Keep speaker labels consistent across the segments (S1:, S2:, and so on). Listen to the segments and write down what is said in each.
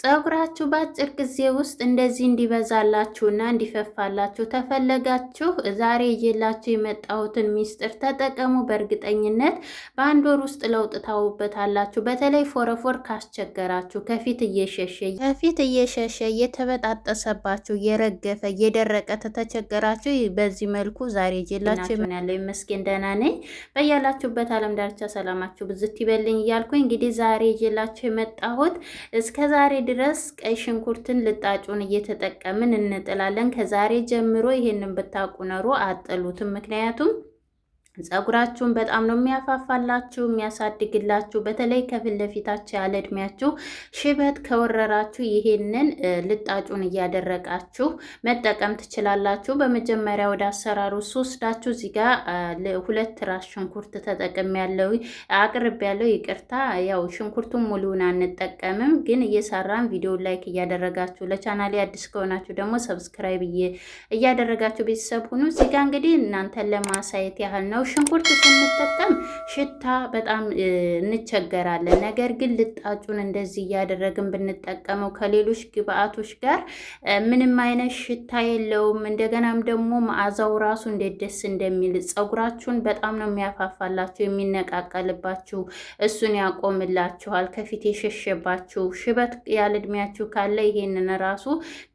S1: ፀጉራችሁ በአጭር ጊዜ ውስጥ እንደዚህ እንዲበዛላችሁና እንዲፈፋላችሁ ተፈለጋችሁ ዛሬ ይዤላችሁ የመጣሁትን ሚስጥር ተጠቀሙ። በእርግጠኝነት በአንድ ወር ውስጥ ለውጥ ታውበታላችሁ። በተለይ ፎረፎር ካስቸገራችሁ፣ ከፊት እየሸሸ እየተበጣጠሰባችሁ፣ እየረገፈ እየደረቀ ተተቸገራችሁ፣ በዚህ መልኩ ዛሬ ይዤላችሁ ያለው ይመስገን ደህና ነኝ። በያላችሁበት ዓለም ዳርቻ ሰላማችሁ ብዝት ይበልኝ እያልኩኝ እንግዲህ ዛሬ ይዤላችሁ የመጣሁት እስከዛሬ ድረስ ቀይ ሽንኩርትን ልጣጩን እየተጠቀምን እንጥላለን። ከዛሬ ጀምሮ ይሄንን ብታውቁ ኖሮ አጥሉትም። ምክንያቱም ፀጉራችሁን በጣም ነው የሚያፋፋላችሁ የሚያሳድግላችሁ። በተለይ ከፊት ለፊታችሁ ያለ እድሜያችሁ ሽበት ከወረራችሁ ይሄንን ልጣጩን እያደረቃችሁ መጠቀም ትችላላችሁ። በመጀመሪያ ወደ አሰራሩ ወስዳችሁ እዚህ ጋር 2 ራስ ሽንኩርት ተጠቅሜያለሁ፣ አቅርቤያለሁ። ይቅርታ ያው ሽንኩርቱን ሙሉውን አንጠቀምም፣ ግን እየሰራን ቪዲዮ ላይክ እያደረጋችሁ ለቻናሌ አዲስ ከሆናችሁ ደግሞ ሰብስክራይብ እያደረጋችሁ ቤተሰብ ሁኑ። እዚህ ጋር እንግዲህ እናንተን ለማሳየት ያህል ነው። ሽንኩርት ስንጠቀም ሽታ በጣም እንቸገራለን። ነገር ግን ልጣጩን እንደዚህ እያደረግን ብንጠቀመው ከሌሎች ግብአቶች ጋር ምንም አይነት ሽታ የለውም። እንደገናም ደግሞ መዓዛው ራሱ እንዴት ደስ እንደሚል ፀጉራችሁን በጣም ነው የሚያፋፋላችሁ፣ የሚነቃቀልባችሁ፣ እሱን ያቆምላችኋል። ከፊት የሸሸባችሁ ሽበት ያለ እድሜያችሁ ካለ ይሄንን ራሱ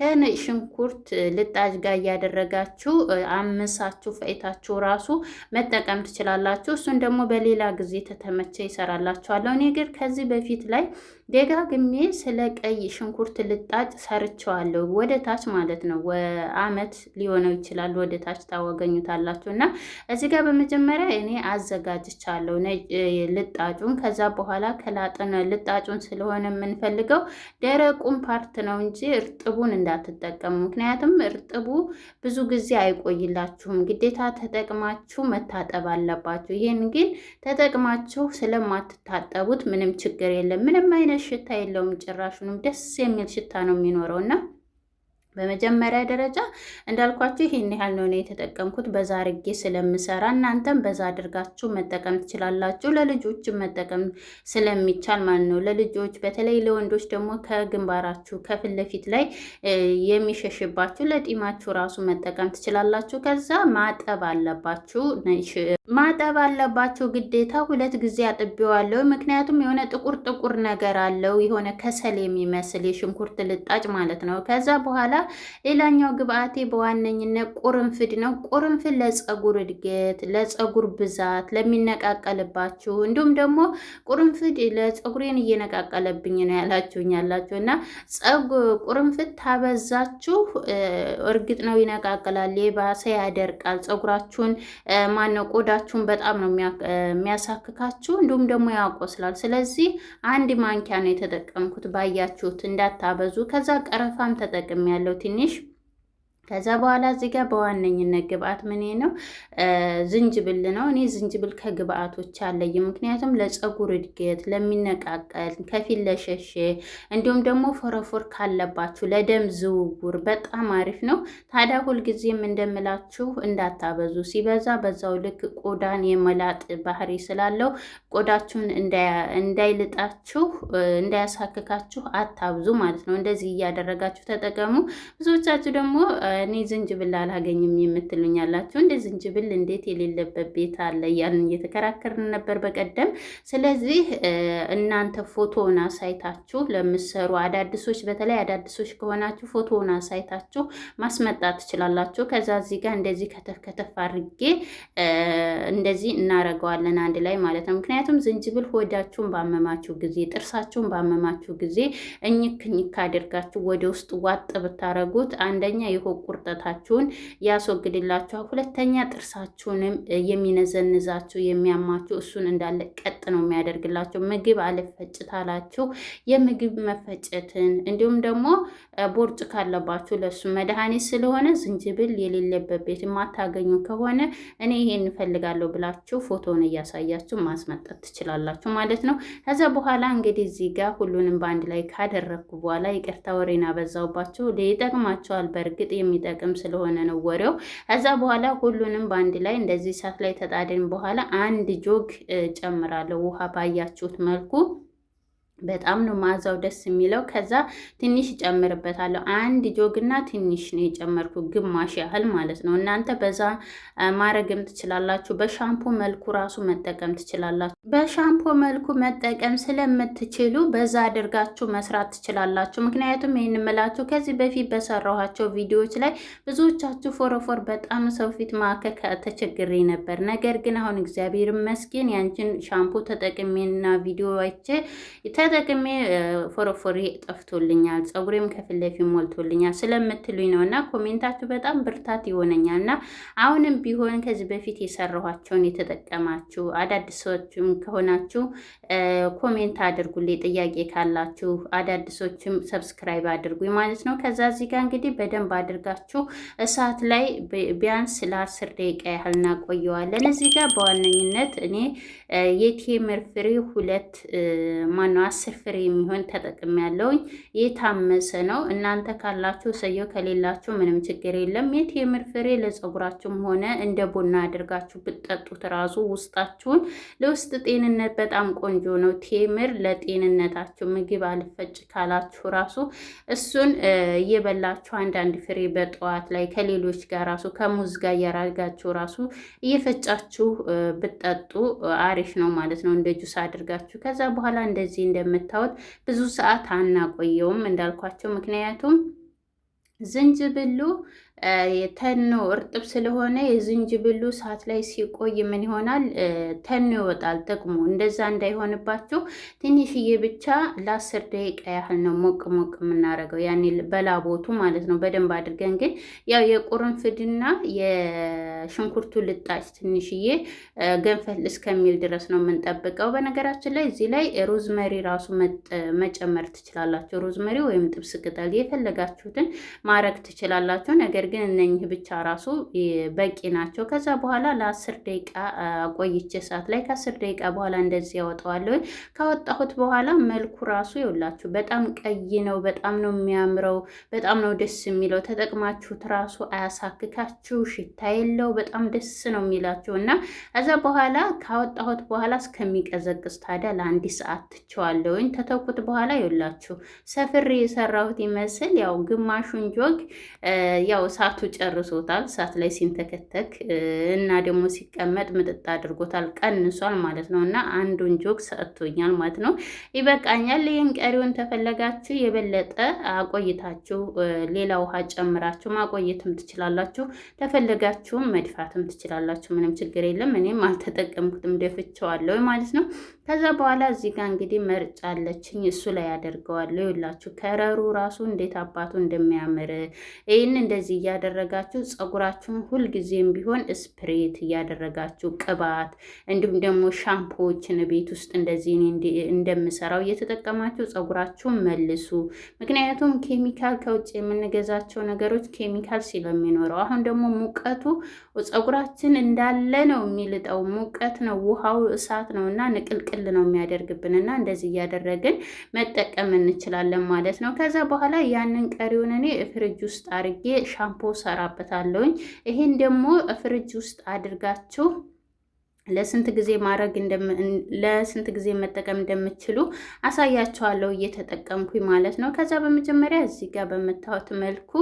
S1: ከነጭ ሽንኩርት ልጣጭ ጋር እያደረጋችሁ አምሳችሁ ፈይታችሁ ራሱ መጠቀም ትችላላችሁ። እሱን ደግሞ በሌላ ጊዜ ተተመቸ ይሰራላችኋለሁ። እኔ ግን ከዚህ በፊት ላይ ደጋግሜ ስለ ቀይ ሽንኩርት ልጣጭ ሰርቸዋለሁ። ወደ ታች ማለት ነው፣ አመት ሊሆነው ይችላል። ወደ ታች ታወገኙታላችሁ። እና እዚህ ጋር በመጀመሪያ እኔ አዘጋጅቻለሁ ልጣጩን። ከዛ በኋላ ከላጥን ልጣጩን ስለሆነ የምንፈልገው ደረቁን ፓርት ነው እንጂ እርጥቡን እንዳትጠቀሙ። ምክንያቱም እርጥቡ ብዙ ጊዜ አይቆይላችሁም። ግዴታ ተጠቅማችሁ መታጠብ አለባችሁ። ይሄን ግን ተጠቅማችሁ ስለማትታጠቡት ምንም ችግር የለም። ምንም አይነት ሽታ የለውም። ጭራሹንም ደስ የሚል ሽታ ነው የሚኖረውና በመጀመሪያ ደረጃ እንዳልኳችሁ ይሄን ያህል ነው የተጠቀምኩት። በዛ አድርጌ ስለምሰራ እናንተም በዛ አድርጋችሁ መጠቀም ትችላላችሁ። ለልጆች መጠቀም ስለሚቻል ማለት ነው። ለልጆች በተለይ ለወንዶች ደግሞ ከግንባራችሁ ከፊት ለፊት ላይ የሚሸሽባችሁ ለጢማችሁ ራሱ መጠቀም ትችላላችሁ። ከዛ ማጠብ አለባችሁ ግዴታ። 2 ጊዜ አጥቤዋለሁ። ምክንያቱም የሆነ ጥቁር ነገር አለው፣ የሆነ ከሰል የሚመስል የሽንኩርት ልጣጭ ማለት ነው። ከዛ በኋላ ሌላኛው ግብአቴ በዋነኝነት ቁርንፍድ ነው። ቁርንፍድ ለፀጉር እድገት፣ ለፀጉር ብዛት፣ ለሚነቃቀልባችሁ እንዲሁም ደግሞ ቁርንፍድ ለፀጉሬን እየነቃቀለብኝ ነው ያላችሁ እና ቁርንፍድ ታበዛችሁ እርግጥ ነው ይነቃቀላል፣ የባሰ ያደርቃል። ፀጉራችሁን ቆዳችሁን በጣም ነው የሚያሳክካችሁ፣ እንዲሁም ደግሞ ያቆስላል። ስለዚህ 1 ማንኪያ ነው የተጠቀምኩት፣ ባያችሁት እንዳታበዙ። ከዛ ቀረፋም ተጠቅሜያለሁ ትንሽ። ከዛ በኋላ እዚህ ጋር በዋነኝነት ግብአት ምን ነው? ዝንጅብል ነው። እኔ ዝንጅብል ከግብአቶች አለኝ፣ ምክንያቱም ለፀጉር እድገት፣ ለሚነቃቀል፣ ከፊት ለሸሼ እንዲሁም ደግሞ ፎረፎር ካለባችሁ ለደም ዝውውር በጣም አሪፍ ነው። ታዲያ ሁልጊዜም እንደምላችሁ እንዳታበዙ። ሲበዛ በዛው ልክ ቆዳን የመላጥ ባህሪ ስላለው ቆዳችሁን እንዳይልጣችሁ እንዳያሳክካችሁ አታብዙ ማለት ነው። እንደዚህ እያደረጋችሁ ተጠቀሙ። ብዙዎቻችሁ ደግሞ እኔ ዝንጅብል አላገኝም የምትሉኝ ያላችሁ፣ እንደ ዝንጅብል እንዴት የሌለበት ቤት አለ እያልን እየተከራከርን ነበር በቀደም። ስለዚህ እናንተ ፎቶውን አሳይታችሁ ለምትሰሩ አዳዲሶች፣ በተለይ አዳዲሶች ከሆናችሁ ፎቶውን አሳይታችሁ ማስመጣት ትችላላችሁ። ከዛ እዚህ ጋር እንደዚህ ከተፍ አድርጌ እንደዚህ እናረገዋለን አንድ ላይ ማለት ነው። ምክንያቱም ዝንጅብል ሆዳችሁን ባመማችሁ ጊዜ፣ ጥርሳችሁን ባመማችሁ ጊዜ እኝክ አድርጋችሁ ወደ ውስጥ ዋጥ ብታረጉት አንደኛ ቁርጠታችሁን ያስወግድላችኋል። ሁለተኛ ጥርሳችሁንም የሚነዘንዛችሁ የሚያማችሁ እሱን እንዳለ ቀጥ ነው የሚያደርግላችሁ። ምግብ አልፈጭታላችሁ የምግብ መፈጨትን እንዲሁም ደግሞ ቦርጭ ካለባችሁ ለሱ መድኃኒት ስለሆነ ዝንጅብል የሌለበት ቤት የማታገኙ ከሆነ እኔ ይሄን እንፈልጋለሁ ብላችሁ ፎቶውን እያሳያችሁ ማስመጣት ትችላላችሁ ማለት ነው። ከዛ በኋላ እንግዲህ እዚህ ጋር ሁሉንም በአንድ ላይ ካደረግኩ በኋላ ይቅርታ ወሬና በዛውባችሁ ይጠቅማችኋል። በእርግጥ የሚጠቅም ስለሆነ ነው ወሬው። ከዛ በኋላ ሁሉንም በአንድ ላይ እንደዚህ እሳት ላይ ተጣደን በኋላ 1 ጆግ ጨምራለሁ ውሃ ባያችሁት መልኩ በጣም ነው መዓዛው ደስ የሚለው። ከዛ ትንሽ እጨምርበታለሁ። አንድ ጆግና ትንሽ ነው የጨመርኩት፣ ግማሽ ያህል ማለት ነው። እናንተ በዛ ማድረግም ትችላላችሁ። በሻምፖ መልኩ ራሱ መጠቀም ትችላላችሁ። በሻምፖ መልኩ መጠቀም ስለምትችሉ በዛ አድርጋችሁ መስራት ትችላላችሁ። ምክንያቱም ይህን ምላችሁ ከዚህ በፊት በሰራኋቸው ቪዲዮዎች ላይ ብዙዎቻችሁ ፎረፎር በጣም ሰው ፊት ማከክ ተቸግሬ ነበር። ነገር ግን አሁን እግዚአብሔር ይመስገን ያንቺን ሻምፖ ተጠቅሜና ቪዲዮ አይቼ ተጠቅሜ ፎረፎሬ ጠፍቶልኛል፣ ፀጉሬም ከፊት ለፊት ሞልቶልኛል ስለምትሉኝ ነው እና ኮሜንታችሁ በጣም ብርታት ይሆነኛል እና አሁንም ቢሆን ከዚህ በፊት የሰራኋቸውን የተጠቀማችሁ አዳዲስ ሰዎችም ከሆናችሁ ኮሜንት አድርጉልኝ፣ ጥያቄ ካላችሁ አዳዲሶችም ሰብስክራይብ አድርጉኝ ማለት ነው። ከዛ እዚህ ጋር እንግዲህ በደንብ አድርጋችሁ እሳት ላይ ቢያንስ ለ10 ደቂቃ ያህል እናቆየዋለን። እዚህ ጋር በዋነኝነት እኔ የቴምር ፍሬ 10 ፍሬ የሚሆን ተጠቅሜ ያለውኝ የታመሰ ነው። እናንተ ካላችሁ ሰየው፣ ከሌላችሁ ምንም ችግር የለም። የቴምር ፍሬ ለፀጉራችሁም ሆነ እንደ ቡና አድርጋችሁ ብትጠጡት ራሱ ውስጣችሁን ለውስጥ ጤንነት በጣም ቆንጆ ነው። ቴምር ለጤንነታችሁ ምግብ አልፈጭ ካላችሁ ራሱ እሱን እየበላችሁ አንዳንድ ፍሬ በጠዋት ላይ ከሌሎች ጋር ራሱ ከሙዝ ጋር እያራጋችሁ ራሱ እየፈጫችሁ ብትጠጡ አሪፍ ነው ማለት ነው፣ እንደ ጁስ አድርጋችሁ። ከዛ በኋላ እንደዚህ እንደምታዩት ብዙ ሰዓት አናቆየውም እንዳልኳቸው፣ ምክንያቱም ዝንጅብሉ ተኖ እርጥብ ስለሆነ የዝንጅብሉ ሰዓት ላይ ሲቆይ ምን ይሆናል? ተኖ ይወጣል ጥቅሙ። እንደዛ እንዳይሆንባችሁ ትንሽዬ ብቻ ለ10 ደቂቃ ያህል ነው ሞቅ ሞቅ የምናደርገው፣ ያኔ በላቦቱ ማለት ነው። በደንብ አድርገን ግን ያው የቁርንፍድና የሽንኩርቱ ልጣጭ ትንሽዬ ገንፈል እስከሚል ድረስ ነው የምንጠብቀው። በነገራችን ላይ እዚህ ላይ ሮዝመሪ ራሱ መጨመር ትችላላችሁ። ሮዝመሪ ወይም ጥብስ ቅጠል የፈለጋችሁትን ማድረግ ትችላላችሁ። ነገር ግን እነኚህ ብቻ ራሱ በቂ ናቸው። ከዛ በኋላ ለ10 ደቂቃ ቆይቼ ሰዓት ላይ ከ10 ደቂቃ በኋላ እንደዚህ ያወጣዋለሁ። ካወጣሁት በኋላ መልኩ ራሱ ይውላችሁ በጣም ቀይ ነው። በጣም ነው የሚያምረው። በጣም ነው ደስ የሚለው። ተጠቅማችሁት ራሱ አያሳክካችሁ፣ ሽታ የለው። በጣም ደስ ነው የሚላችሁ እና ከዛ በኋላ ካወጣሁት በኋላ እስከሚቀዘቅዝ ታዲያ ለ1 ሰዓት ትቸዋለሁኝ። ተተኩት በኋላ ይውላችሁ ሰፍሬ የሰራሁት ይመስል ያው ግማሹን ጆግ ያው እሳቱ ጨርሶታል። እሳት ላይ ሲንተከተክ እና ደግሞ ሲቀመጥ ምጥጥ አድርጎታል፣ ቀንሷል ማለት ነው። እና አንዱን ጆግ ሰጥቶኛል ማለት ነው። ይበቃኛል። ይህን ቀሪውን ተፈለጋችሁ የበለጠ አቆይታችሁ ሌላ ውሃ ጨምራችሁ ማቆየትም ትችላላችሁ። ተፈለጋችሁም መድፋትም ትችላላችሁ። ምንም ችግር የለም። እኔም አልተጠቀምኩትም፣ ደፍቼዋለሁ ማለት ነው። ከዛ በኋላ እዚህ ጋር እንግዲህ መርጫ አለችኝ፣ እሱ ላይ ያደርገዋለሁ። ይላችሁ ከረሩ ራሱ እንዴት አባቱ እንደሚያምር ይህን እንደዚህ እያደረጋችሁ ፀጉራችሁን ሁልጊዜም ቢሆን ስፕሬት እያደረጋችሁ ቅባት፣ እንዲሁም ደግሞ ሻምፖዎችን ቤት ውስጥ እንደዚህ እንደምሰራው እየተጠቀማችሁ ፀጉራችሁን መልሱ። ምክንያቱም ኬሚካል ከውጭ የምንገዛቸው ነገሮች ኬሚካል ስለሚኖረው፣ አሁን ደግሞ ሙቀቱ ፀጉራችን እንዳለ ነው የሚልጠው። ሙቀት ነው፣ ውሃው እሳት ነው እና ንቅልቅል ነው የሚያደርግብን እና እንደዚህ እያደረግን መጠቀም እንችላለን ማለት ነው። ከዛ በኋላ ያንን ቀሪውን እኔ ፍሪጅ ውስጥ አድርጌ ሻምፖ ሰራበታለሁኝ። ይሄን ደግሞ ፍሪጅ ውስጥ አድርጋችሁ ለስንት ጊዜ መጠቀም እንደምትችሉ አሳያችኋለሁ እየተጠቀምኩኝ ማለት ነው። ከዛ በመጀመሪያ እዚህ ጋር በምታዩት መልኩ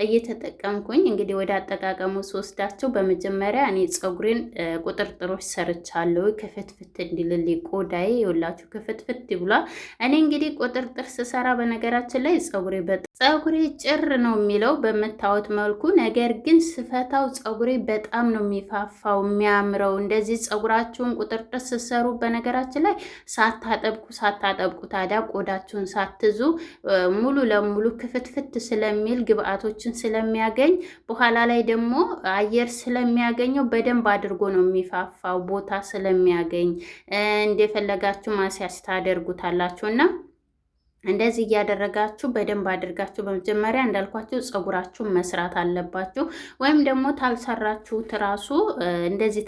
S1: እየተጠቀምኩኝ እንግዲህ ወደ አጠቃቀሙ ስወስዳቸው፣ በመጀመሪያ እኔ ፀጉሬን ቁጥርጥሮች ሰርቻለሁ ክፍትፍት እንዲልልኝ ቆዳዬ ይውላችሁ ክፍትፍት ብሏል። እኔ እንግዲህ ቁጥርጥር ስሰራ በነገራችን ላይ ፀጉሬ ጭር ነው የሚለው በምታዩት መልኩ። ነገር ግን ስፈታው ፀጉሬ በጣም ነው የሚፋፋው የሚያምረው። እንደዚህ ፀጉራችሁን ቁጥርጥር ስትሰሩ በነገራችን ላይ ሳታጠብቁ ታዲያ ቆዳችሁን ሳትዙ ሙሉ ለሙሉ ክፍትፍት ስለሚል ግብአቶችን ስለሚያገኝ በኋላ ላይ ደግሞ አየር ስለሚያገኘው በደንብ አድርጎ ነው የሚፋፋው ቦታ ስለሚያገኝ እንደፈለጋችሁ ማስያዝ ታደርጉታላችሁ እና እንደዚህ እያደረጋችሁ በደንብ አድርጋችሁ በመጀመሪያ እንዳልኳችሁ ፀጉራችሁን መስራት አለባችሁ። ወይም ደግሞ ታልሰራችሁት ራሱ እንደዚህ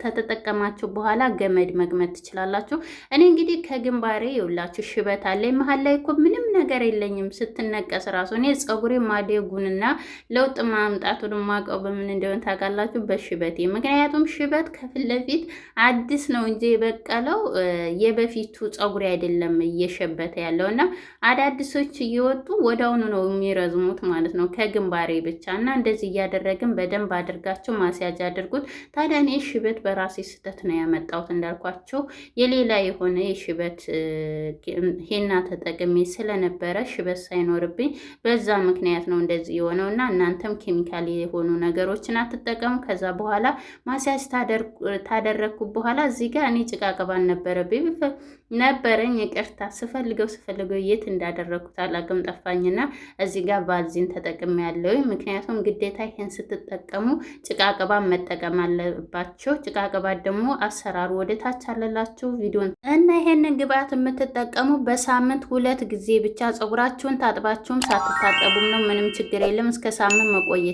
S1: ተተጠቀማችሁ በኋላ ገመድ መግመድ ትችላላችሁ። እኔ እንግዲህ ከግንባሬ ይውላችሁ ሽበት አለ። መሀል ላይ እኮ ምንም ነገር የለኝም ስትነቀስ ራሱ እኔ ፀጉሬ ማደጉንና ለውጥ ማምጣቱን ማውቀው በምን እንደሆነ ታውቃላችሁ? በሽበቴ። ምክንያቱም ሽበት ከፊት ለፊት አዲስ ነው እንጂ የበቀለው የበፊቱ ፀጉሬ አይደለም እየሸበተ ያለውና አዳዲሶች እየወጡ ወዳውኑ ነው የሚረዝሙት ማለት ነው፣ ከግንባሬ ብቻ። እና እንደዚህ እያደረግን በደንብ አድርጋችሁ ማስያጅ አድርጉት። ታዲያ እኔ ሽበት በራሴ ስህተት ነው ያመጣሁት እንዳልኳቸው የሌላ የሆነ የሽበት ሄና ተጠቅሜ ስለነበረ ሽበት ሳይኖርብኝ በዛ ምክንያት ነው እንደዚህ የሆነው። እና እናንተም ኬሚካል የሆኑ ነገሮችን አትጠቀሙ። ከዛ በኋላ ማስያጅ ታደረግኩ በኋላ እዚህ ጋር እኔ ጭቃ ቅባት ነበረኝ ይቅርታ፣ ስፈልገው የት እንዳደረኩት አላውቅም ጠፋኝና እዚህ ጋር ቫዝሊን ተጠቅሜ ያለው። ምክንያቱም ግዴታ ይሄን ስትጠቀሙ ጭቃ ቅባት መጠቀም አለባቸው። ጭቃ ቅባት ደግሞ አሰራሩ ወደ ታች አለላችሁ ቪዲዮን እና ይሄንን ግብአት የምትጠቀሙ በሳምንት 2 ጊዜ ብቻ ፀጉራችሁን ታጥባችሁም ሳትታጠቡም ነው፣ ምንም ችግር የለም። እስከ ሳምንት መቆየት